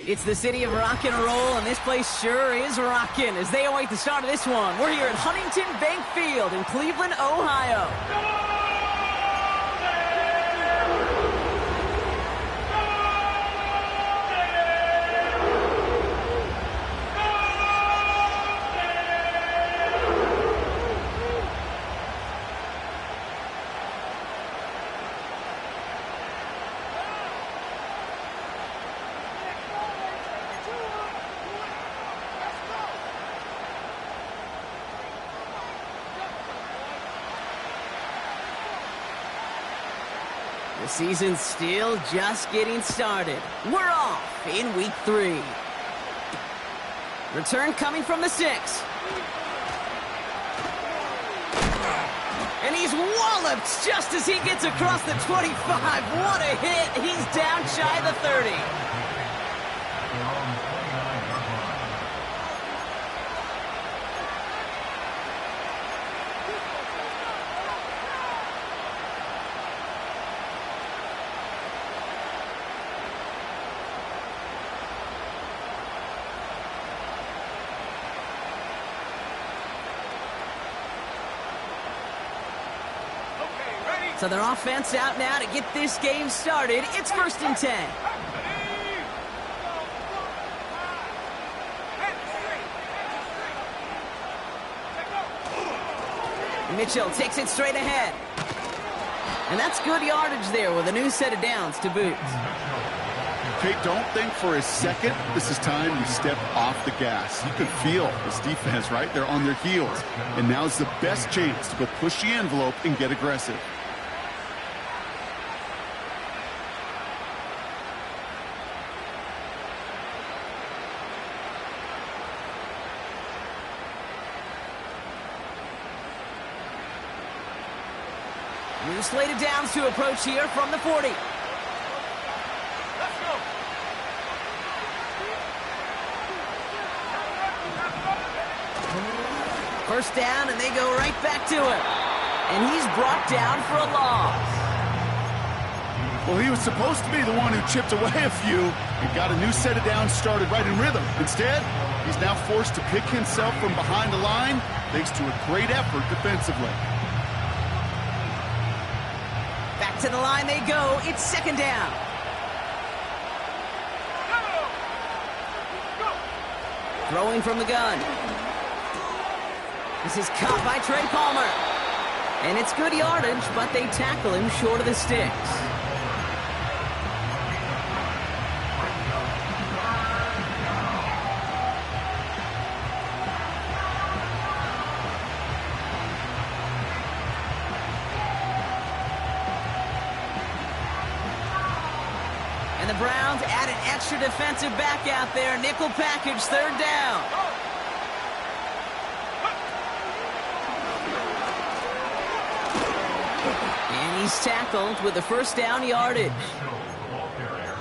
It's the city of rock and roll, and this place sure is rocking as they await the start of this one. We're here at Huntington Bank Field in Cleveland, Ohio. The season's still just getting started. We're off in week 3. Return coming from the 6. And he's walloped just as he gets across the 25. What a hit. He's down shy of the 30. So their offense out now to get this game started. It's 1st and 10. Mitchell takes it straight ahead. And that's good yardage there with a new set of downs to boot. Okay, don't think for a second this is time you step off the gas. You can feel this defense right there on their heels. And now's the best chance to go push the envelope and get aggressive. New slate of downs to approach here from the 40. Let's go. First down, and they go right back to him. And he's brought down for a loss. Well, he was supposed to be the one who chipped away a few and got a new set of downs started right in rhythm. Instead, he's now forced to pick himself from behind the line thanks to a great effort defensively. Back to the line they go. It's 2nd down. Throwing from the gun. This is caught by Trey Palmer. And it's good yardage, but they tackle him short of the sticks. And the Browns add an extra defensive back out there. Nickel package, 3rd down. And he's tackled with the 1st down yardage.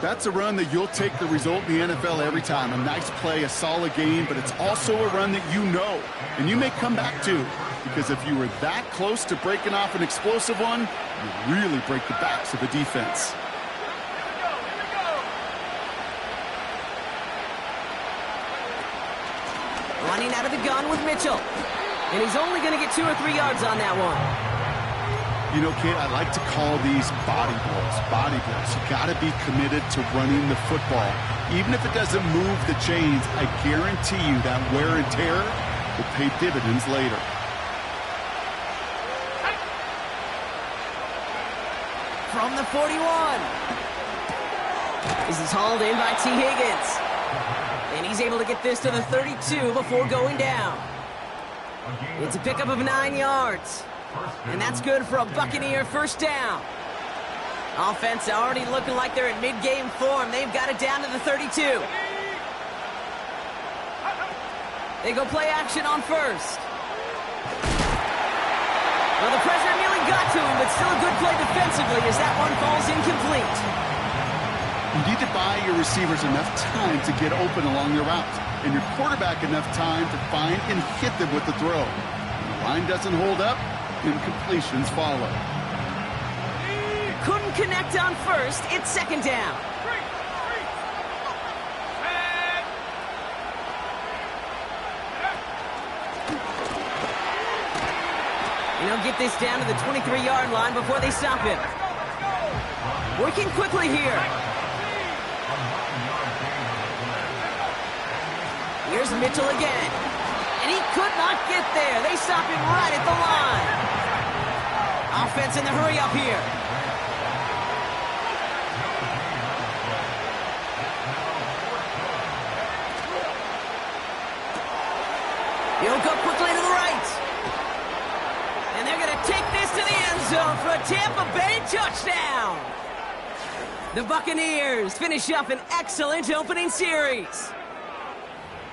That's a run that you'll take the result in the NFL every time. A nice play, a solid game, but it's also a run that you know, and you may come back to, because if you were that close to breaking off an explosive one, you really break the backs of the defense. Running out of the gun with Mitchell. And he's only going to get 2 or 3 yards on that one. You know, Kate, I like to call these body blows. Body blows. You got to be committed to running the football. Even if it doesn't move the chains, I guarantee you that wear and tear will pay dividends later. From the 41. This is hauled in by T. Higgins. And he's able to get this to the 32 before going down. It's a pickup of 9 yards. And that's good for a Buccaneer 1st down. Offense already looking like they're in mid-game form. They've got it down to the 32. They go play action on 1st. Well, the pressure nearly got to him, but still a good play defensively as that one falls incomplete. You need to buy your receivers enough time to get open along their route, and your quarterback enough time to find and hit them with the throw. When the line doesn't hold up, incompletions follow. couldn't connect on first. It's second down. And he'll get this down to the 23-yard line before they stop him. Working quickly here. Here's Mitchell again. And he could not get there. They stop him right at the line. Offense in the hurry up here. He'll go quickly to the right. And they're going to take this to the end zone for a Tampa Bay touchdown. The Buccaneers finish up an excellent opening series.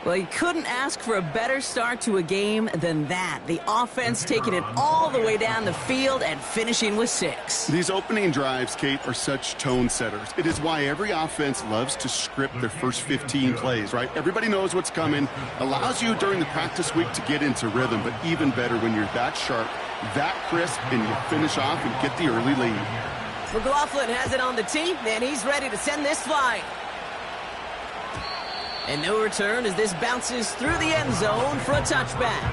Well, you couldn't ask for a better start to a game than that. The offense taking it all the way down the field and finishing with 6. These opening drives, Kate, are such tone setters. It is why every offense loves to script their first 15 plays, right? Everybody knows what's coming. Allows you during the practice week to get into rhythm, but even better when you're that sharp, that crisp, and you finish off and get the early lead. McLaughlin has it on the tee, and he's ready to send this flying. And no return as this bounces through the end zone for a touchback.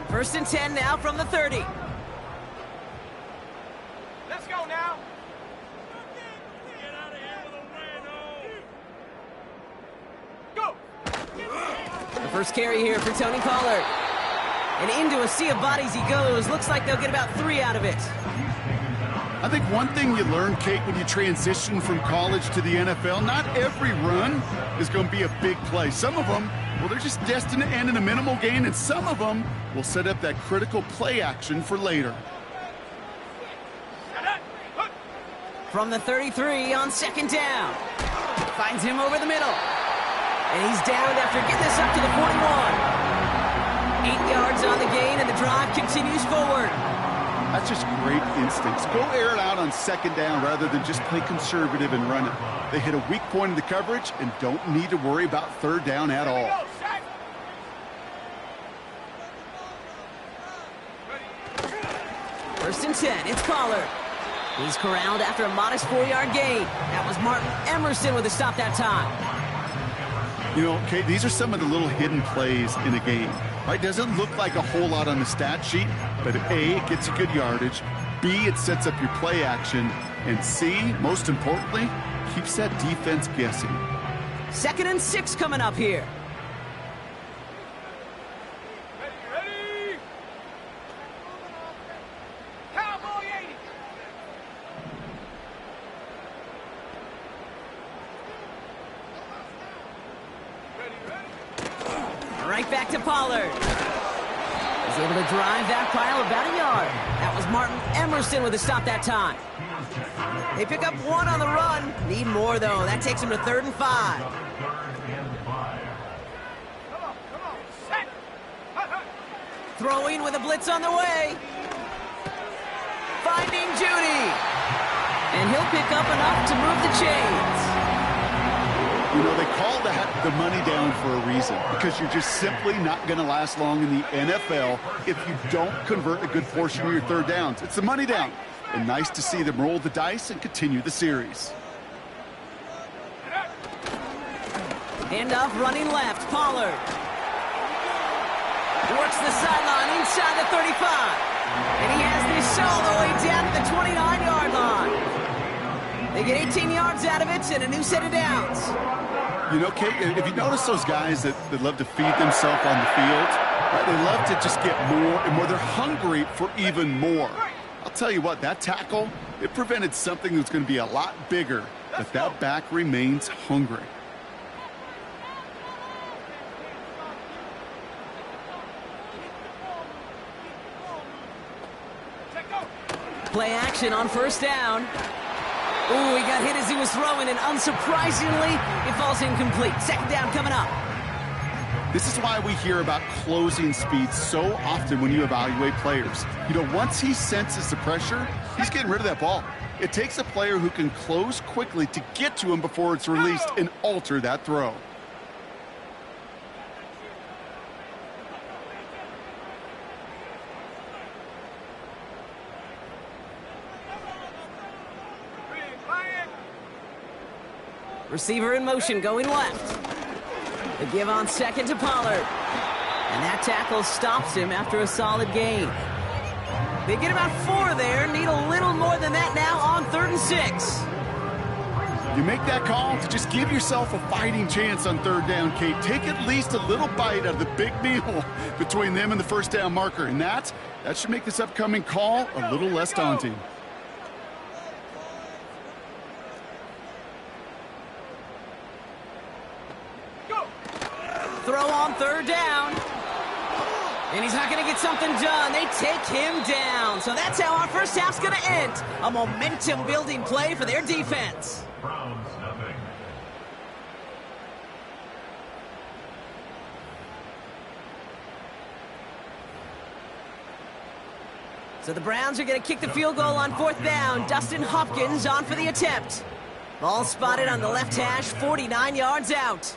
First and 10 now from the 30. Let's go now. Go. First carry here for Tony Pollard. And into a sea of bodies he goes. Looks like they'll get about 3 out of it. I think one thing you learn, Kate, when you transition from college to the NFL, not every run is going to be a big play. Some of them, well, they're just destined to end in a minimal gain, and some of them will set up that critical play action for later. From the 33 on second down. Finds him over the middle. And he's downed after getting this up to the 41. 8 yards on the gain, and the drive continues forward. That's just great instincts. Go air it out on second down rather than just play conservative and run it. They hit a weak point in the coverage and don't need to worry about third down at all. First and 10, it's Pollard. He's corralled after a modest 4-yard gain. That was Martin Emerson with a stop that time. You know, Kate, these are some of the little hidden plays in a game. Right? Doesn't look like a whole lot on the stat sheet, but A, it gets you good yardage. B, it sets up your play action. And C, most importantly, keeps that defense guessing. 2nd and 6 coming up here. Ready. Cowboy 80. Right back to Pollard. He's able to drive that pile about a yard. That was Martin Emerson with a stop that time. They pick up 1 on the run. Need more, though. That takes him to 3rd and 5. Come on. Set. Throwing with a blitz on the way. Finding Judy. And he'll pick up enough to move the chains. You know, they call that the money down for a reason, because you're just simply not going to last long in the NFL if you don't convert a good portion of your third downs. It's the money down. And nice to see them roll the dice and continue the series. Handoff running left, Pollard. Works the sideline inside the 35. And he has this all the way down to the 29-yard line. They get 18 yards out of it and a new set of downs. You know, Kate, if you notice those guys that love to feed themselves on the field, right, they love to just get more and more. They're hungry for even more. I'll tell you what, that tackle, it prevented something that's going to be a lot bigger, but that back remains hungry. Play action on first down. Ooh, he got hit as he was throwing, and unsurprisingly, it falls incomplete. Second down coming up. This is why we hear about closing speed so often when you evaluate players. You know, once he senses the pressure, he's getting rid of that ball. It takes a player who can close quickly to get to him before it's released and alter that throw. Receiver in motion, going left. The give on second to Pollard. And that tackle stops him after a solid gain. They get about 4 there, need a little more than that now on 3rd and 6. You make that call to just give yourself a fighting chance on 3rd down, Kate. Take at least a little bite out of the big meal between them and the first down marker. And that should make this upcoming call a little less daunting. Throw on 3rd down. And he's not going to get something done. They take him down. So that's how our first half's going to end. A momentum-building play for their defense. Browns, nothing. So the Browns are going to kick the field goal on 4th down. Dustin Hopkins on for the attempt. Ball spotted on the left hash, 49 yards out.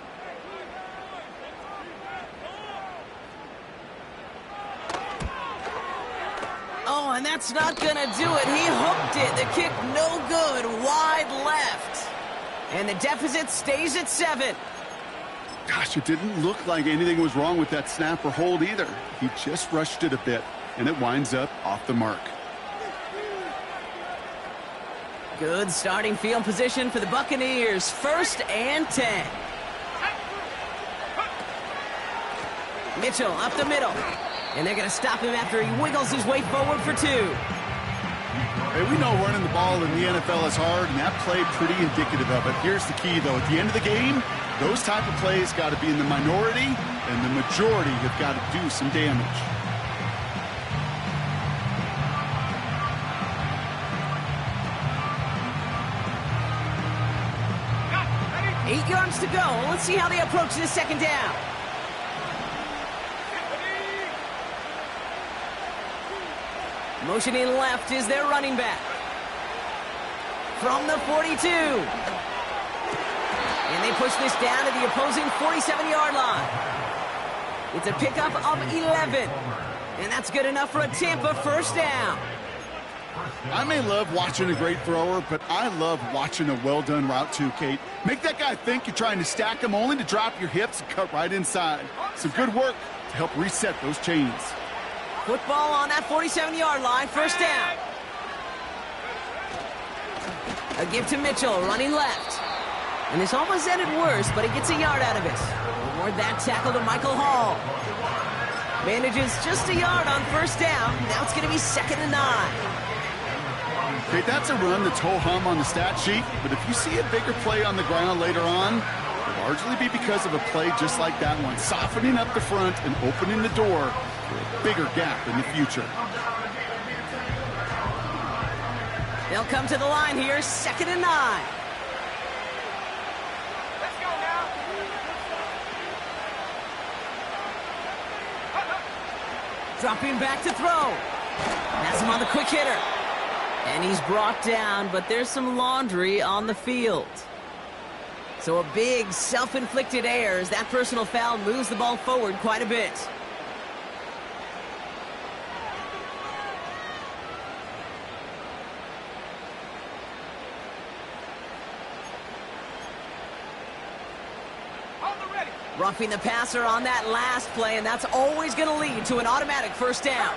Oh, and that's not going to do it. He hooked it. The kick no good, wide left. And the deficit stays at 7. Gosh, it didn't look like anything was wrong with that snap or hold either. He just rushed it a bit, and it winds up off the mark. Good starting field position for the Buccaneers. 1st and 10. Mitchell up the middle. And they're going to stop him after he wiggles his way forward for 2. Hey, we know running the ball in the NFL is hard, and that play pretty indicative of it. Here's the key, though. At the end of the game, those type of plays got to be in the minority, and the majority have got to do some damage. Eight yards to go. Let's see how they approach this 2nd down. Motioning left is their running back. From the 42. And they push this down to the opposing 47-yard line. It's a pickup of 11. And that's good enough for a Tampa 1st down. I may love watching a great thrower, but I love watching a well-done route too, Kate. Make that guy think you're trying to stack him only to drop your hips and cut right inside. Some good work to help reset those chains. Football on that 47-yard line, 1st down. A give to Mitchell, running left. And this almost ended worse, but he gets a yard out of it. Reward that tackle to Michael Hall. Manages just a yard on 1st down. Now it's going to be 2nd and 9. Okay, that's a run that's ho-hum on the stat sheet, but if you see a bigger play on the ground later on, it'll largely be because of a play just like that one, softening up the front and opening the door for a bigger gap in the future. They'll come to the line here, 2nd and 9. Let's go now. Dropping back to throw. Has him on the quick hitter. And he's brought down, but there's some laundry on the field. So a big self-inflicted error as that personal foul moves the ball forward quite a bit. Roughing the passer on that last play, and that's always going to lead to an automatic 1st down.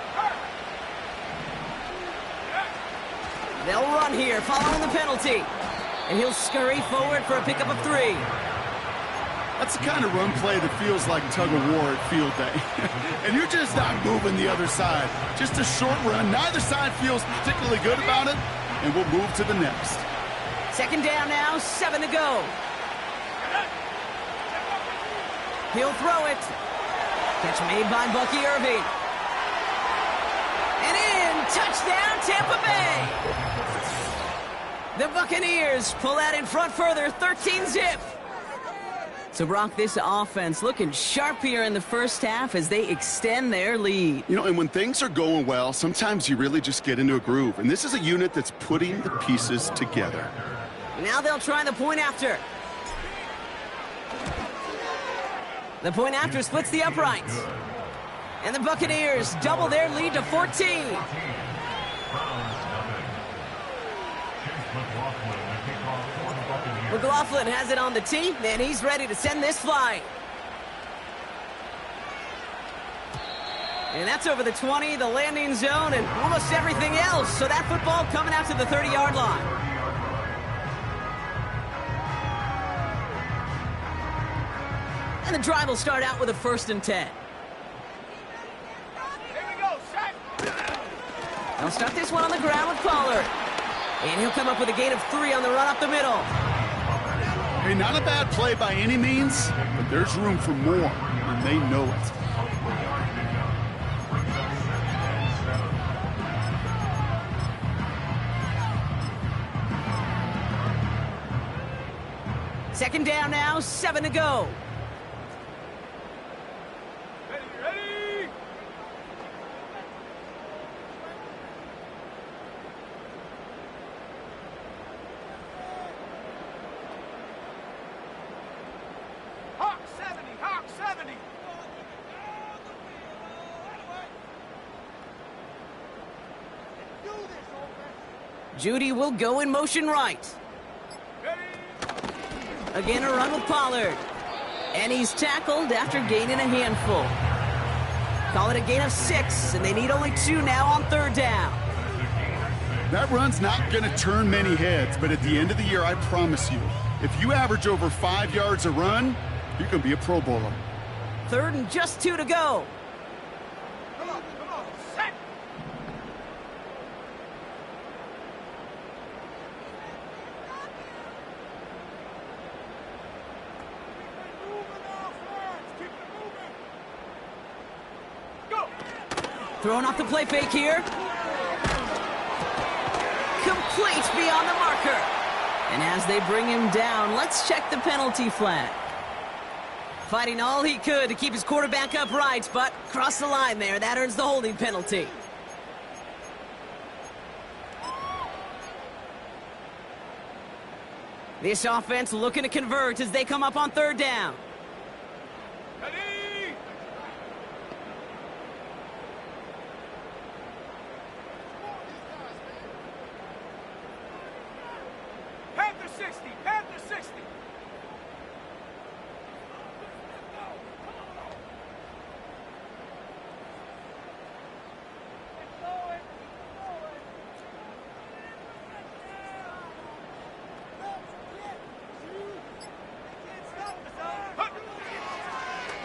They'll run here following the penalty. And he'll scurry forward for a pickup of 3. That's the kind of run play that feels like tug-of-war at field day. And you're just not moving the other side. Just a short run. Neither side feels particularly good about it, and we'll move to the next. 2nd down now, 7 to go. He'll throw it. Catch made by Bucky Irving. And in, touchdown, Tampa Bay. The Buccaneers pull out in front further, 13-zip. So, Brock, this offense looking sharp here in the first half as they extend their lead. You know, and when things are going well, sometimes you really just get into a groove. And this is a unit that's putting the pieces together. Now they'll try the point after. The point after splits the uprights. And the Buccaneers double their lead to 14. McLaughlin has it on the tee, and he's ready to send this flying. And that's over the 20, the landing zone, and almost everything else. So that football coming out to the 30-yard line. And the drive will start out with a 1st and 10. Here we go, set. They'll start this one on the ground with Pollard. And he'll come up with a gain of 3 on the run up the middle. Hey, not a bad play by any means, but there's room for more, and they know it. Second down now, 7 to go. Ready, ready. Hawk 70, Hawk 70. Do this, offense. Judy will go in motion right. Ready. Again, a run with Pollard. And he's tackled after gaining a handful. Call it a gain of 6, and they need only 2 now on 3rd down. That run's not going to turn many heads, but at the end of the year, I promise you, if you average over 5 yards a run, you can be a Pro Bowler. 3rd and just 2 to go. Come on, set. Go. Throwing off the play fake here. Complete beyond the marker. And as they bring him down, let's check the penalty flag. Fighting all he could to keep his quarterback upright, but crossed the line there. That earns the holding penalty. This offense looking to convert as they come up on 3rd down. Ready. Panther 60, Panther 60.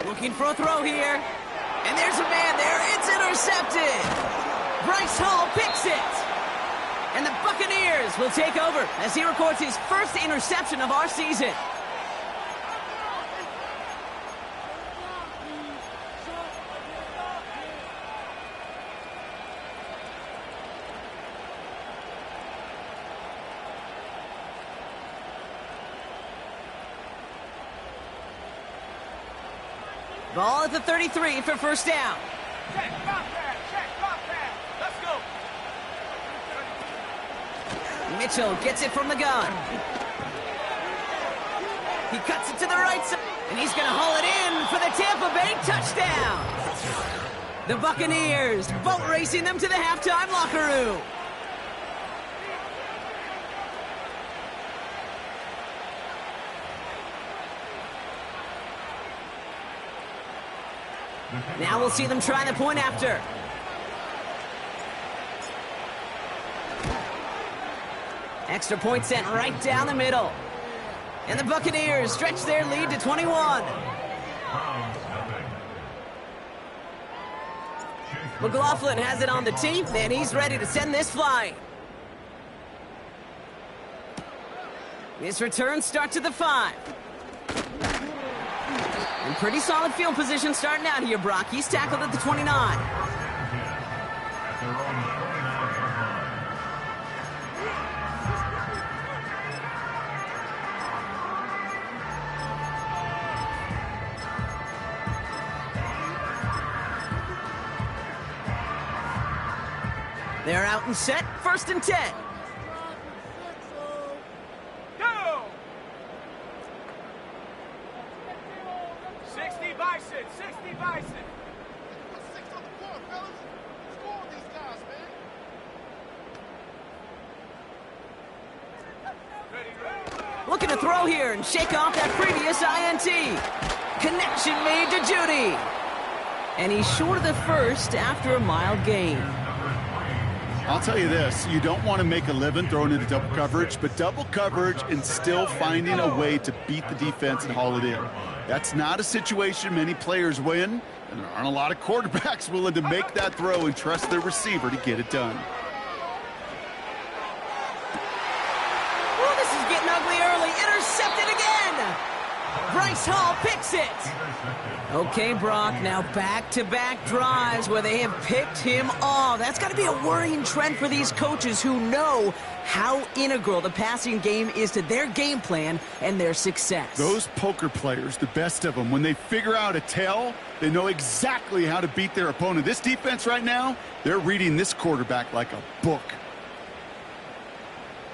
Looking for a throw here. And there's a man there. It's intercepted. Bryce Hall picks it. And the Buccaneers will take over as he records his first interception of our season. Ball at the 33 for 1st down. Check, got that. Check, got that. Let's go. Mitchell gets it from the gun. He cuts it to the right side, and he's going to haul it in for the Tampa Bay touchdown. The Buccaneers boat racing them to the halftime locker room. Now we'll see them try the point after. Extra point sent right down the middle. And the Buccaneers stretch their lead to 21. McLaughlin has it on the tee, and he's ready to send this flying. This return starts at the 5. And pretty solid field position starting out here, Brock. He's tackled at the 29. They're out and set, 1st and 10. Go! 60 Bison, 60 Bison. Looking to throw here and shake off that previous INT. Connection made to Judy. And he's short of the first after a mild gain. I'll tell you this, you don't want to make a living throwing into double coverage, but double coverage and still finding a way to beat the defense and haul it in. That's not a situation many players win, and there aren't a lot of quarterbacks willing to make that throw and trust their receiver to get it done. Oh, this is getting ugly early. Intercepted again. Bryce Hall picks it. Okay, Brock, now back-to-back drives where they have picked him off. That's got to be a worrying trend for these coaches who know how integral the passing game is to their game plan and their success. Those poker players, the best of them, when they figure out a tell, they know exactly how to beat their opponent. This defense right now, they're reading this quarterback like a book.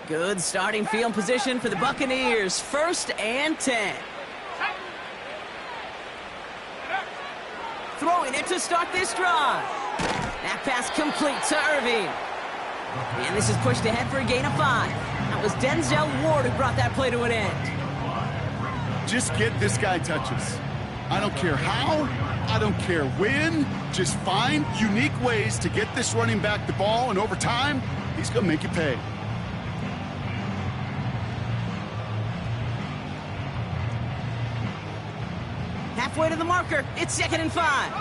Good starting field position for the Buccaneers. 1st and 10. Throwing it to start this drive. That pass complete to Irving. And this is pushed ahead for a gain of 5. That was Denzel Ward who brought that play to an end. Just get this guy touches. I don't care how, I don't care when. Just find unique ways to get this running back the ball, and over time, he's going to make you pay. Halfway to the marker. It's 2nd and 5.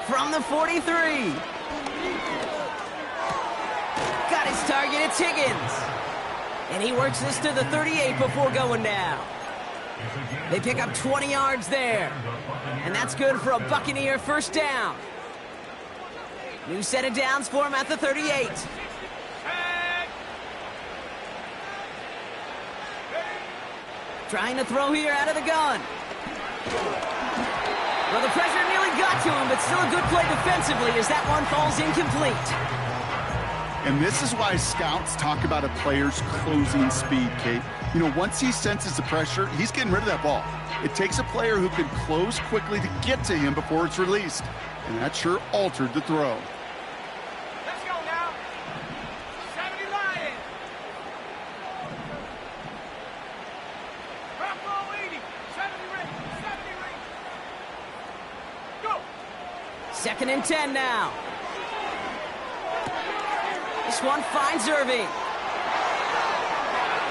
From the 43. Got his target. It's Higgins. And he works this to the 38 before going down. They pick up 20 yards there. And that's good for a Buccaneer 1st down. New set of downs for him at the 38. Trying to throw here out of the gun. Well, the pressure nearly got to him, but still a good play defensively as that one falls incomplete. And this is why scouts talk about a player's closing speed, Kate. You know, once he senses the pressure, he's getting rid of that ball. It takes a player who can close quickly to get to him before it's released. And that sure altered the throw. Let's go now. 70 Lions. Drop ball 80. 70 rate. 70 rate. Go. 2nd and 10 now. This one finds Irving.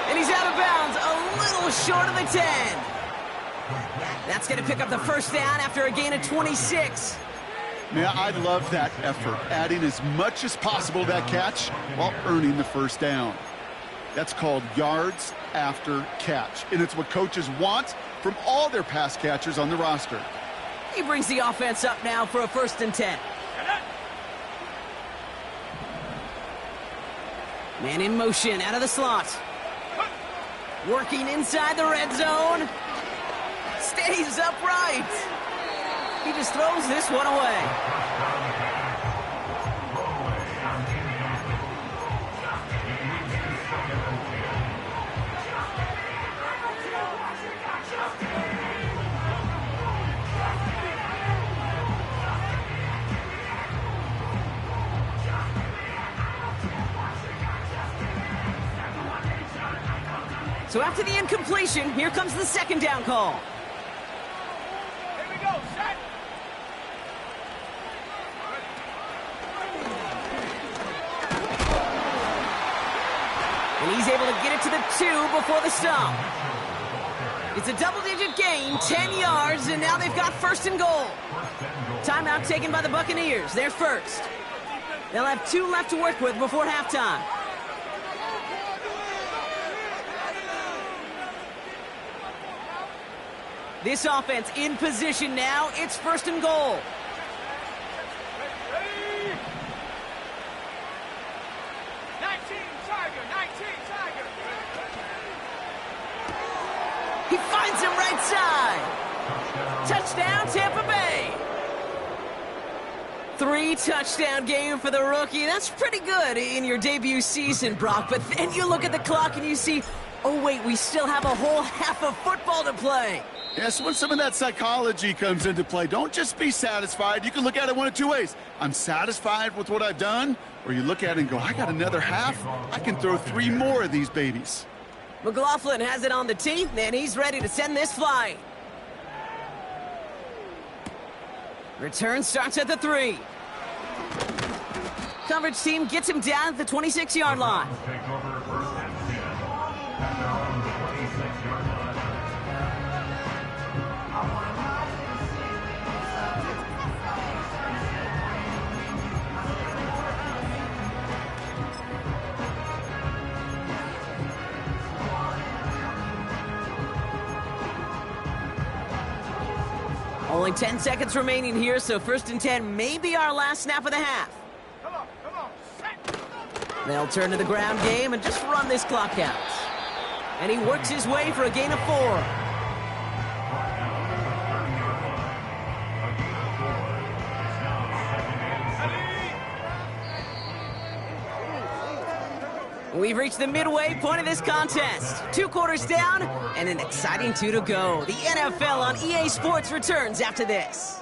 And he's out of bounds, a little short of the 10. That's going to pick up the 1st down after a gain of 26. Man, I love that effort, adding as much as possible to that catch while earning the 1st down. That's called yards after catch, and it's what coaches want from all their pass catchers on the roster. He brings the offense up now for a 1st and 10. Man in motion, out of the slot. Working inside the red zone. Stays upright. He just throws this one away. So after the incompletion, here comes the 2nd down call. Here we go. Set. And he's able to get it to the 2 before the stop. It's a double-digit gain, 10 yards, and now they've got 1st and goal. Timeout taken by the Buccaneers. They're first. They'll have 2 left to work with before halftime. This offense in position now. It's 1st and goal. Ready. 19 Tiger. 19 Tiger. He finds him right side. Touchdown, Tampa Bay. 3-touchdown game for the rookie. That's pretty good in your debut season, Brock. But then you look at the clock and you see, oh, wait, we still have a whole half of football to play. Yes, when some of that psychology comes into play, don't just be satisfied. You can look at it one of two ways. I'm satisfied with what I've done, or you look at it and go, I got another half. I can throw 3 more of these babies. McLaughlin has it on the tee, and he's ready to send this flying. Return starts at the 3. Coverage team gets him down at the 26-yard line. Only 10 seconds remaining here, so 1st and 10 may be our last snap of the half. Come on, set. They'll turn to the ground game and just run this clock out. And he works his way for a gain of 4. We've reached the midway point of this contest. 2 quarters down and an exciting 2 to go. The NFL on EA Sports returns after this.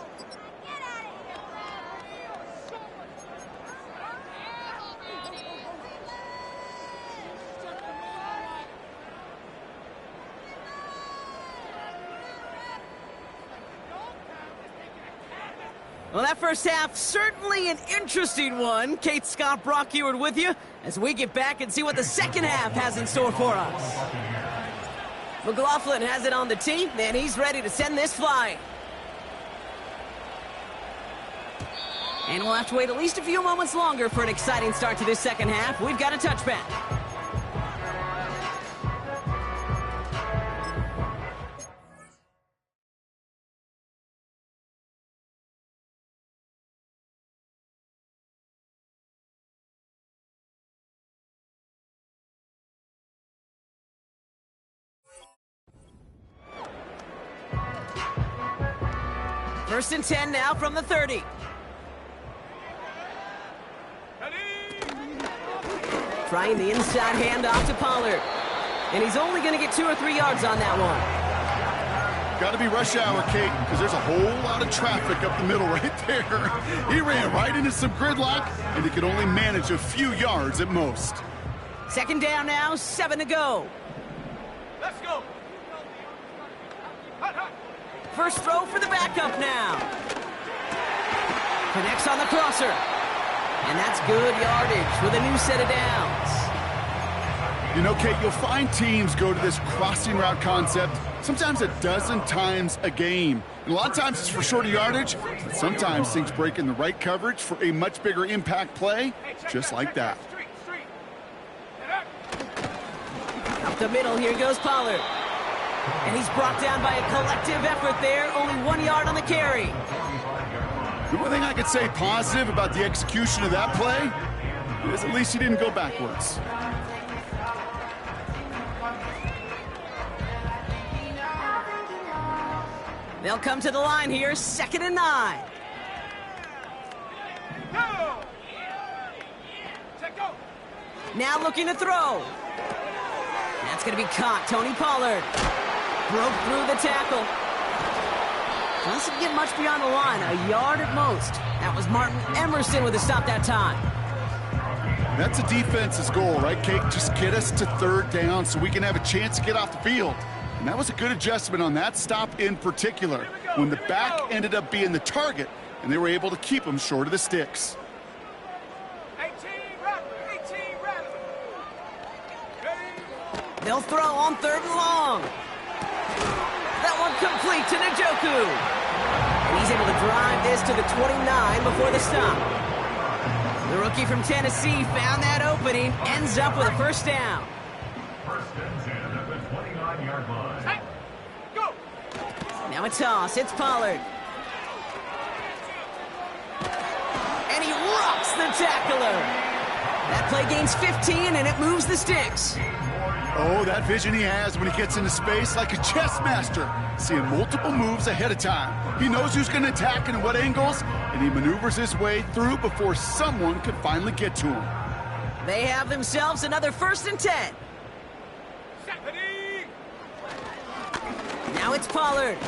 Well, that first half, certainly an interesting one. Kate, Scott, Brock Eward with you as we get back and see what the second half has in store for us. McLaughlin has it on the tee, and he's ready to send this flying. And we'll have to wait at least a few moments longer for an exciting start to this second half. We've got a touchback. First and 10 now from the 30. Trying the inside handoff to Pollard. And he's only going to get 2 or 3 yards on that one. Got to be rush hour, Kate, because there's a whole lot of traffic up the middle right there. He ran right into some gridlock, and he could only manage a few yards at most. Second down now, 7 to go. Let's go. Hot, hot. First throw for the backup now. Connects on the crosser. And that's good yardage with a new set of downs. You know, Kate, you'll find teams go to this crossing route concept sometimes a dozen times a game. And a lot of times it's for shorter yardage, but sometimes things break in the right coverage for a much bigger impact play, just like that. Up the middle, here goes Pollard. And he's brought down by a collective effort there, only 1 yard on the carry. The one thing I could say positive about the execution of that play is at least he didn't go backwards. They'll come to the line here, 2nd and 9. Now looking to throw. That's going to be caught. Tony Pollard broke through the tackle. Doesn't get much beyond the line, a yard at most. That was Martin Emerson with a stop that time. That's a defense's goal, right, Kate? Just get us to 3rd down so we can have a chance to get off the field. And that was a good adjustment on that stop in particular, when the back ended up being the target, and they were able to keep him short of the sticks. 18 rattle. They'll throw on 3rd and long. That one complete to Njoku. And he's able to drive this to the 29 before the stop. The rookie from Tennessee found that opening, ends up with a first down. First and 10 at the 29-yard line. Hey, go. Now a toss, it's Pollard. And he rocks the tackler. That play gains 15, and it moves the sticks. Oh, that vision he has when he gets into space like a chess master, seeing multiple moves ahead of time. He knows who's going to attack and at what angles, and he maneuvers his way through before someone can finally get to him. They have themselves another 1st and 10. Now it's Pollard.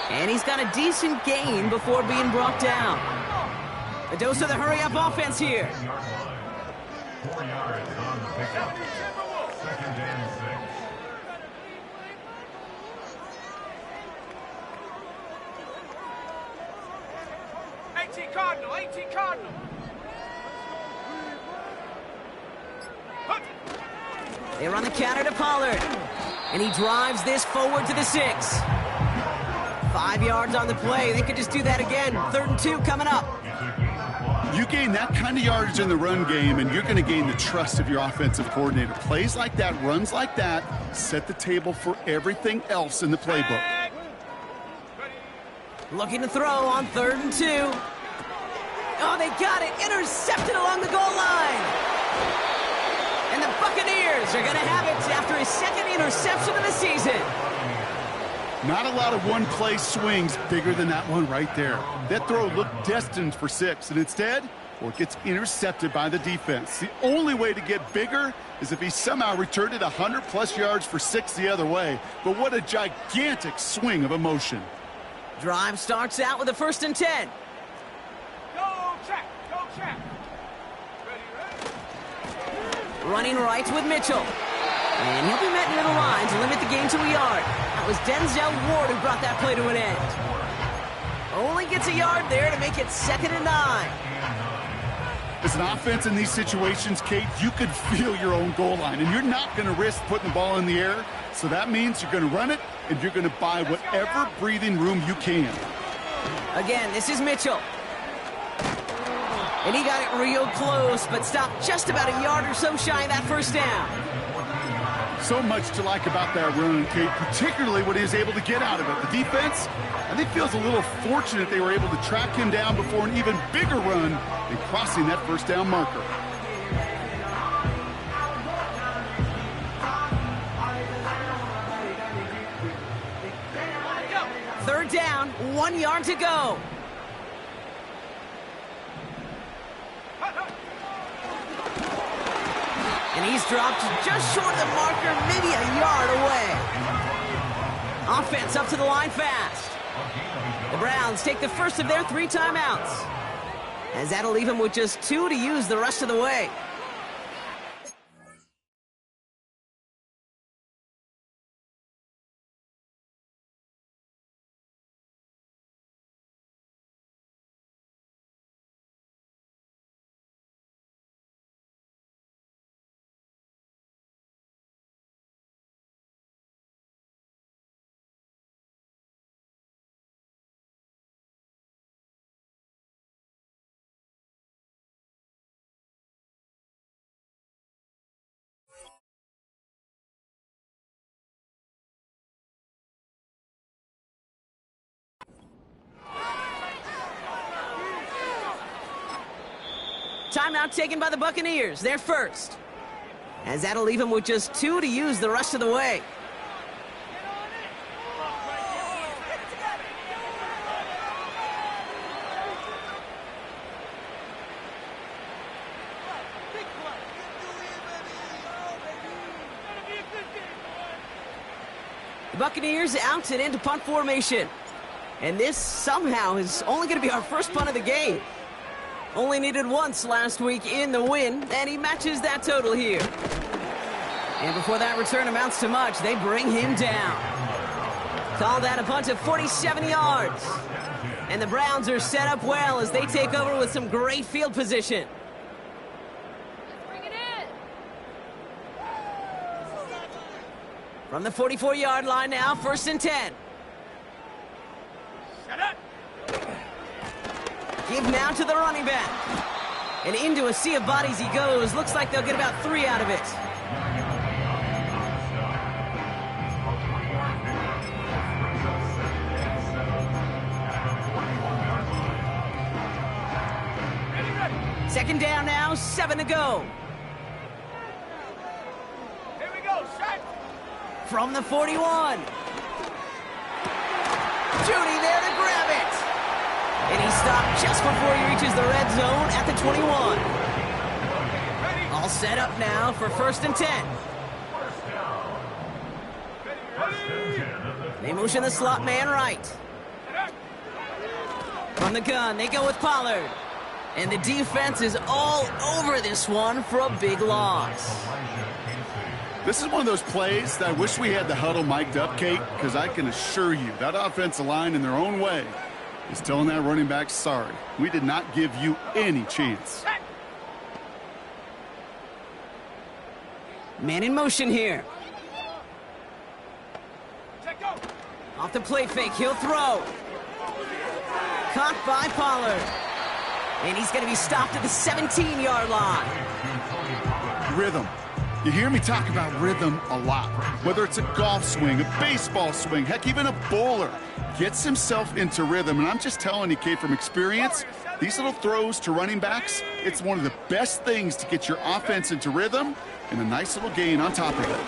And he's got a decent gain before being brought down. A dose of the hurry-up offense here. 4 yards on the pickup. 2nd and 6. 18 Cardinal, 18 Cardinal. They run the counter to Pollard. And he drives this forward to the 6. 5 yards on the play. They could just do that again. 3rd and 2 coming up. You gain that kind of yardage in the run game, and you're going to gain the trust of your offensive coordinator. Plays like that, runs like that, set the table for everything else in the playbook. Looking to throw on 3rd and 2. Oh, they got it. Intercepted along the goal line. And the Buccaneers are going to have it after his 2nd interception of the season. Not a lot of one-play swings bigger than that one right there. That throw looked destined for 6, and instead, well, it gets intercepted by the defense. The only way to get bigger is if he somehow returned it 100-plus yards for 6 the other way. But what a gigantic swing of emotion. Drive starts out with a 1st and 10. Go check, go check. Running right with Mitchell. And he'll be met near the line to limit the gain to a yard. That was Denzel Ward who brought that play to an end. Only gets a yard there to make it 2nd and 9. As an offense in these situations, Kate, you could feel your own goal line, and you're not going to risk putting the ball in the air. So that means you're going to run it, and you're going to buy whatever breathing room you can. Again, this is Mitchell. And he got it real close, but stopped just about a yard or so shy of that 1st down. So much to like about that run, Kate, particularly what he was able to get out of it. The defense, I think, feels a little fortunate they were able to track him down before an even bigger run and crossing that 1st down marker. Third down, 1 yard to go. And he's dropped just short of the marker, maybe a yard away. Offense up to the line fast. The Browns take the first of their 3 timeouts, as that'll leave him with just 2 to use the rest of the way. Timeout taken by the Buccaneers, their first. As that'll leave him with just 2 to use the rest of the way. The Buccaneers out and into punt formation. And this somehow is only going to be our first punt of the game. Only needed once last week in the win, and he matches that total here. And before that return amounts to much, they bring him down. Call that a punt of 47 yards. And the Browns are set up well as they take over with some great field position. Bring it in. From the 44-yard line now, 1st and 10. Shut up. Give now to the running back. And into a sea of bodies he goes. Looks like they'll get about 3 out of it. Second down now, 7 to go. from the 41. Judy there to grab it. And he stopped just before he reaches the red zone at the 21. All set up now for 1st and 10. They motion the slot man right. From the gun, they go with Pollard. And the defense is all over this one for a big loss. This is one of those plays that I wish we had the huddle mic'd up, Kate, because I can assure you that offensive line in their own way is telling that running back, sorry, we did not give you any chance. Man in motion here. Off the play fake, he'll throw. Caught by Pollard. And he's going to be stopped at the 17-yard line. Rhythm. You hear me talk about rhythm a lot. Whether it's a golf swing, a baseball swing, heck, even a bowler gets himself into rhythm. And I'm just telling you, Kate, from experience, these little throws to running backs, it's one of the best things to get your offense into rhythm and a nice little gain on top of it.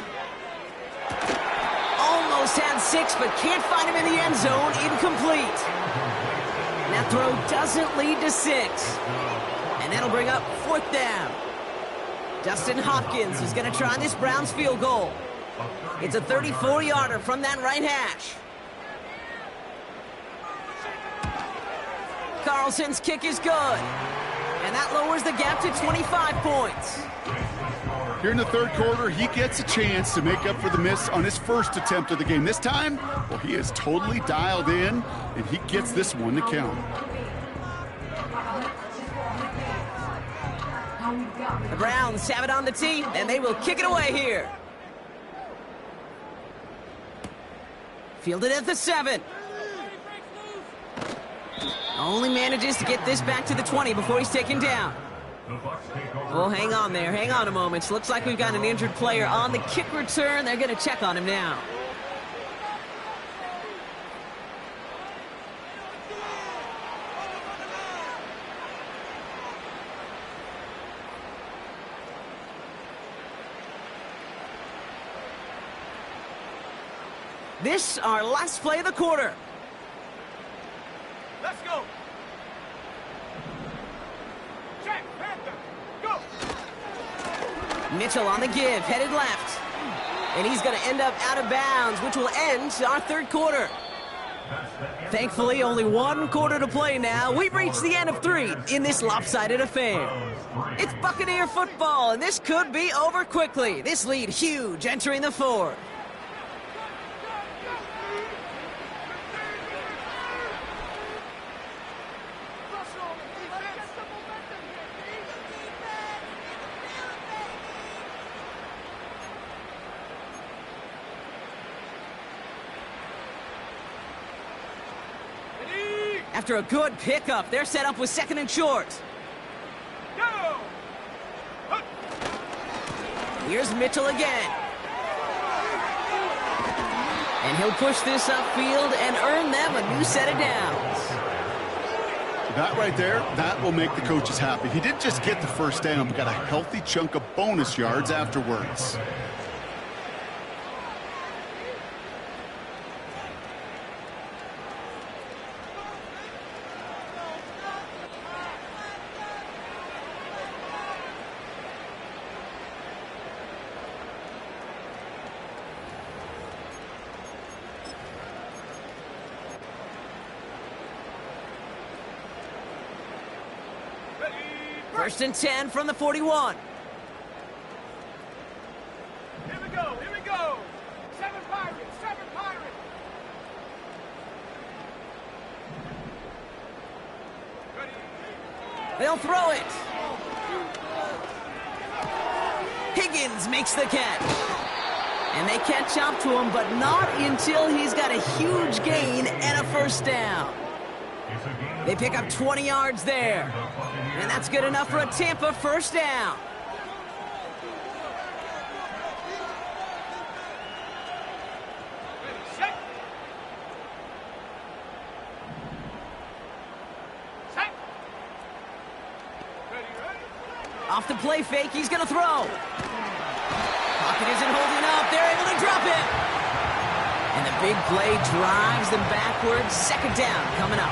Almost had 6, but can't find him in the end zone. Incomplete. That throw doesn't lead to 6. And that'll bring up 4th down. Dustin Hopkins is going to try this Browns field goal. It's a 34-yarder from that right hash. Carlson's kick is good. And that lowers the gap to 25 points. Here in the 3rd quarter, he gets a chance to make up for the miss on his first attempt of the game. This time, well, he is totally dialed in, and he gets this one to count. The Browns have it on the tee, and they will kick it away here. Fielded at the 7. Only manages to get this back to the 20 before he's taken down. Oh, hang on there. Hang on a moment. Looks like we've got an injured player on the kick return. They're going to check on him now. This our last play of the quarter. Let's go. Check, Panther, go. Mitchell on the give, headed left. And he's going to end up out of bounds, which will end our 3rd quarter. Thankfully, only 1 quarter to play now. We've reached the end of 3 in this lopsided affair. It's Buccaneer football, and this could be over quickly. This lead huge entering the 4th. After a good pickup, they're set up with 2nd and short. Go. Here's Mitchell again. And he'll push this upfield and earn them a new set of downs. That right there, that will make the coaches happy. He didn't just get the 1st down, but got a healthy chunk of bonus yards afterwards. First and 10 from the 41. Here we go, here we go. 7 Pirates, 7 Pirates. Ready. They'll throw it. Higgins makes the catch. And they catch up to him, but not until he's got a huge gain and a 1st down. They pick up 20 yards there. And that's good enough for a Tampa 1st down. Set. Set. Ready, ready. Off the play fake, he's going to throw. Pocket isn't holding up. They're able to drop it. And the big play drives them backwards. Second down coming up.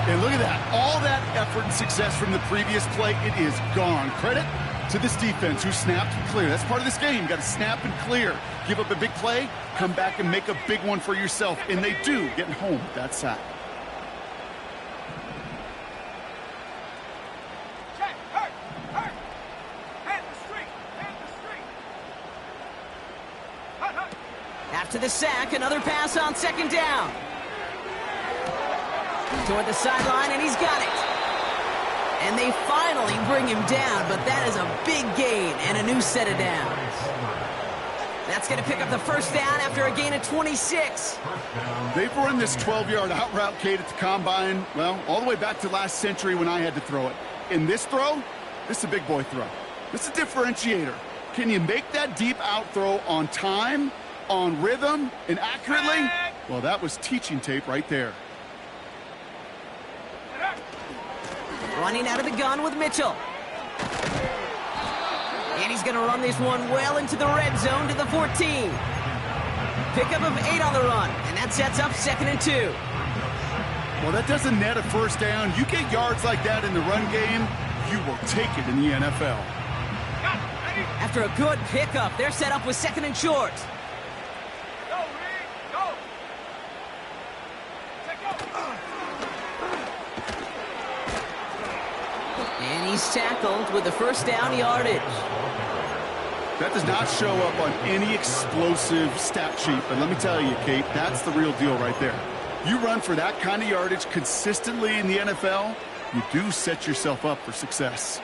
And look at that. All that effort and success from the previous play, it is gone. Credit to this defense who snapped and cleared. That's part of this game. You got to snap and clear. Give up a big play, come back and make a big one for yourself. And they do, getting home with that sack. Check, hurt, hurt. Hand the street, hand the street. Hut, hut. After the sack, another pass on second down. Toward the sideline, and he's got it. And they finally bring him down, but that is a big gain and a new set of downs. That's going to pick up the first down after a gain of 26. They've run this 12-yard out route, Kate, at the combine, well, all the way back to last century when I had to throw it. In this throw, this is a big boy throw. This is a differentiator. Can you make that deep out throw on time, on rhythm, and accurately? Well, that was teaching tape right there. Running out of the gun with Mitchell. And he's going to run this one well into the red zone to the 14. Pickup of 8 on the run, and that sets up 2nd and 2. Well, that doesn't net a first down. You get yards like that in the run game, you will take it in the NFL. After a good pickup, they're set up with 2nd and short. Go, Reed, go. Take go. And he's tackled with the first down yardage. That does not show up on any explosive stat sheet, but let me tell you, Kate, that's the real deal right there. You run for that kind of yardage consistently in the NFL, you do set yourself up for success.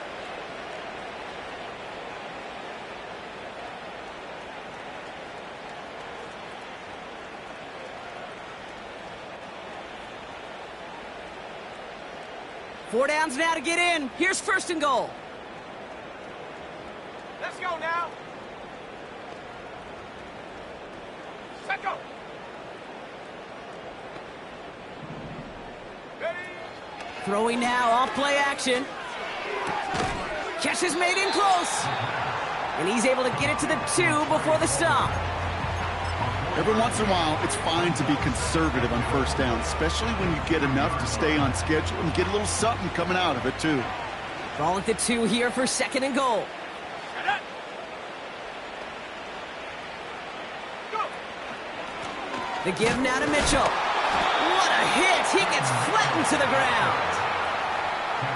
Four downs now to get in. Here's 1st and goal. Let's go now. Set go. Ready. Throwing now, off play action. Catch is made in close. And he's able to get it to the 2 before the stop. Every once in a while, it's fine to be conservative on first down, especially when you get enough to stay on schedule and get a little something coming out of it, too. Ball at the 2 here for 2nd and goal. Set up. Go. The give now to Mitchell. What a hit! He gets flattened to the ground.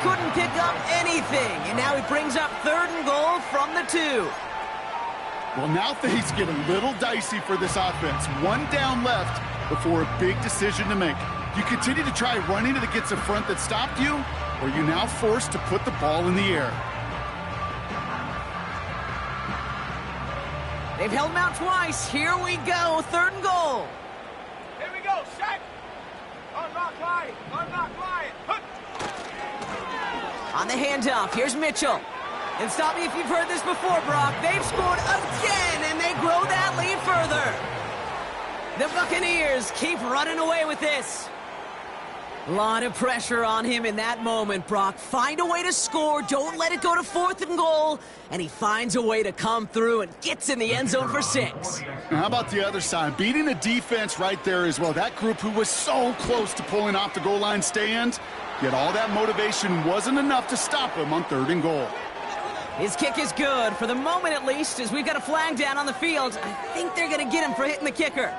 Couldn't pick up anything, and now he brings up 3rd and goal from the 2. Well, now things get a little dicey for this offense. One down left before a big decision to make. You continue to try running it against a front that stopped you, or are you now forced to put the ball in the air? They've held him out twice. Here we go, 3rd and goal. Here we go. Set. Unlock line. Unlock line. Hut. On the handoff, here's Mitchell. And stop me if you've heard this before, Brock. They've scored again, and they grow that lead further. The Buccaneers keep running away with this. A lot of pressure on him in that moment, Brock. Find a way to score. Don't let it go to 4th and goal. And he finds a way to come through and gets in the end zone for 6. Now, how about the other side? Beating a defense right there as well. That group who was so close to pulling off the goal line stand, yet all that motivation wasn't enough to stop him on 3rd and goal. His kick is good, for the moment at least, as we've got a flag down on the field. I think they're going to get him for hitting the kicker.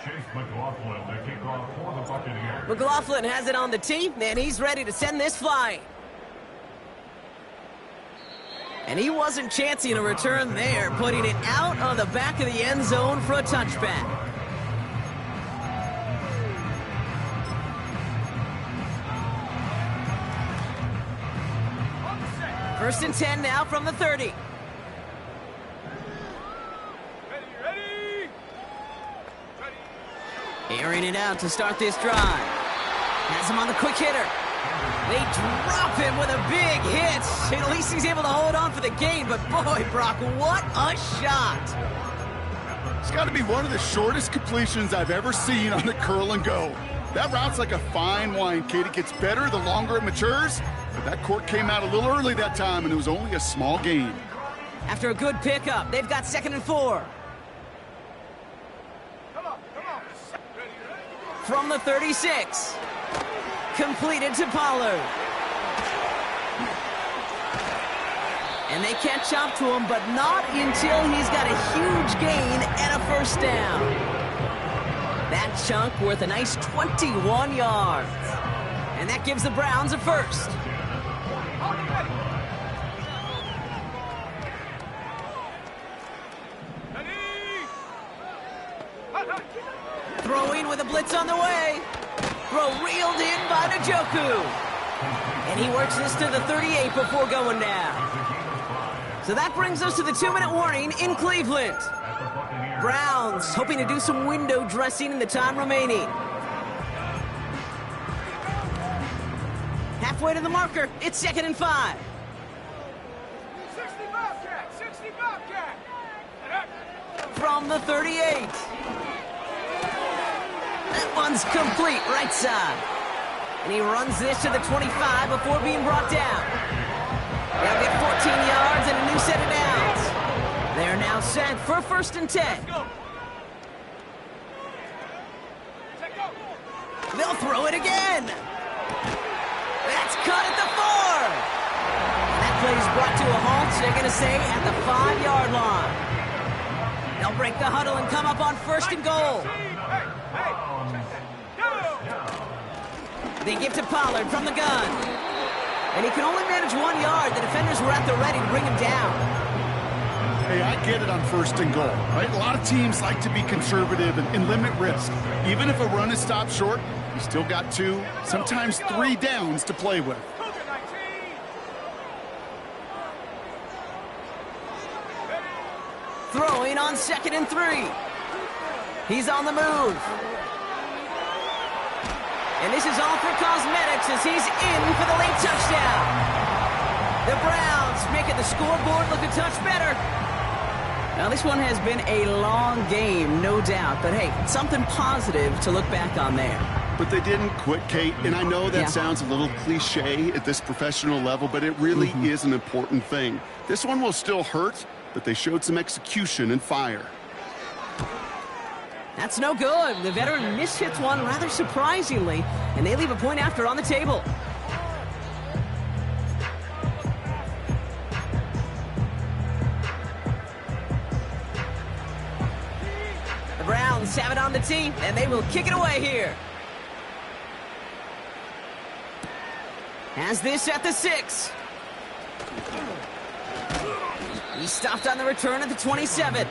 Chase McLaughlin, the kickoff for the Buccaneers. McLaughlin has it on the tee, and he's ready to send this flying. And he wasn't chancing a return there, putting it out of the back of the end zone for a touchback. 1st and 10 now from the 30. Ready. Airing it out to start this drive. Has him on the quick hitter. They drop him with a big hit. At least he's able to hold on for the game, but boy, Brock, what a shot. It's got to be one of the shortest completions I've ever seen on the curl and go. That route's like a fine wine, Kate. It gets better the longer it matures. But that court came out a little early that time, and it was only a small gain. After a good pickup, they've got 2nd and 4. Come on. From the 36. Completed to Pollard. And they catch up to him, but not until he's got a huge gain and a first down. That chunk worth a nice 21 yards. And that gives the Browns a first. Throwing with a blitz on the way. Throw reeled in by Njoku. And he works this to the 38 before going down. So that brings us to the 2-minute warning in Cleveland. Browns hoping to do some window dressing in the time remaining. Halfway to the marker, it's 2nd and 5. 60 Bobcat. From the 38. That one's complete, right side. And he runs this to the 25 before being brought down. They'll get 14 yards and a new set of downs. They're now set for 1st and 10. They'll throw it again. That's cut at the 4. And that play is brought to a halt, so they're going to say at the 5-yard line. They'll break the huddle and come up on 1st and goal. They give to Pollard from the gun. And he can only manage 1 yard. The defenders were at the ready to bring him down. Hey, I get it on 1st and goal, right? A lot of teams like to be conservative and limit risk. Even if a run is stopped short, you still got 2, sometimes 3 downs to play with. Throwing on 2nd and 3. He's on the move. And this is all for cosmetics as he's in for the late touchdown. The Browns making the scoreboard look a touch better. Now, this one has been a long game, no doubt. But, hey, something positive to look back on there. But they didn't quit, Kate. And I know that sounds a little cliche at this professional level, but it really is an important thing. This one will still hurt, but they showed some execution and fire. That's no good. The veteran mishits one rather surprisingly, and they leave a point after on the table. The Browns have it on the tee, and they will kick it away here. Has this at the 6. He stopped on the return at the 27.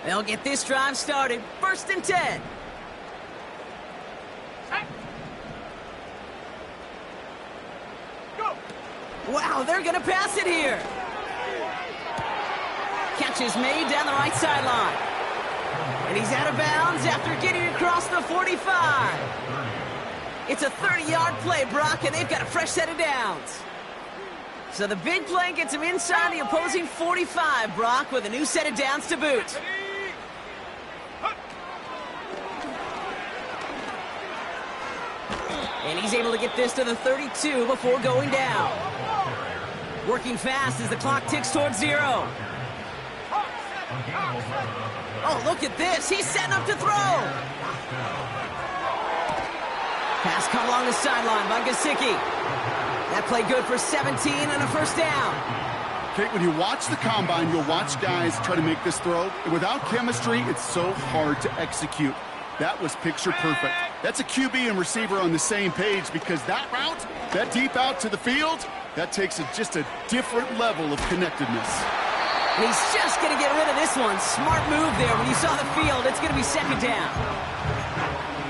They'll get this drive started. 1st and 10. Wow, they're going to pass it here. Catch is made down the right sideline. And he's out of bounds after getting across the 45. It's a 30-yard play, Brock, and they've got a fresh set of downs. So the big play gets him inside the opposing 45, Brock, with a new set of downs to boot. And he's able to get this to the 32 before going down. Working fast as the clock ticks towards 0. Oh, look at this. He's setting up to throw. Pass caught along the sideline by Gesicki. That play good for 17 and a first down. Kate, when you watch the combine, you'll watch guys try to make this throw. And without chemistry, it's so hard to execute. That was picture perfect. That's a QB and receiver on the same page because that route, that deep out to the field, that takes just a different level of connectedness. And he's just going to get rid of this one. Smart move there. When you saw the field, it's going to be 2nd down.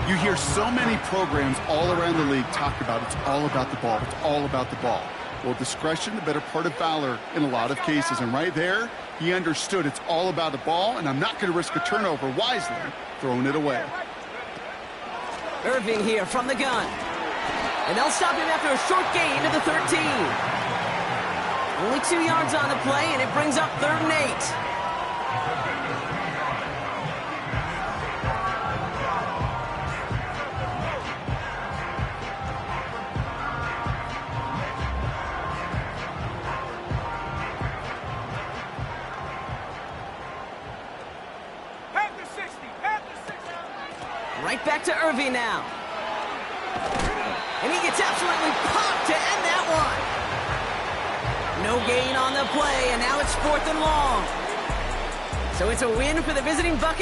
You hear so many programs all around the league talk about it's all about the ball. It's all about the ball. Well, discretion, the better part of valor in a lot of cases. And right there, he understood it's all about the ball, and I'm not going to risk a turnover wisely, throwing it away. Irving here from the gun. And they'll stop him after a short gain to the 13. Only 2 yards on the play, and it brings up 3rd and 8. Right back to Irving now. And he gets absolutely popped to end that one. No gain on the play, and now it's 4th and long. So it's a win for the visiting Buccaneers.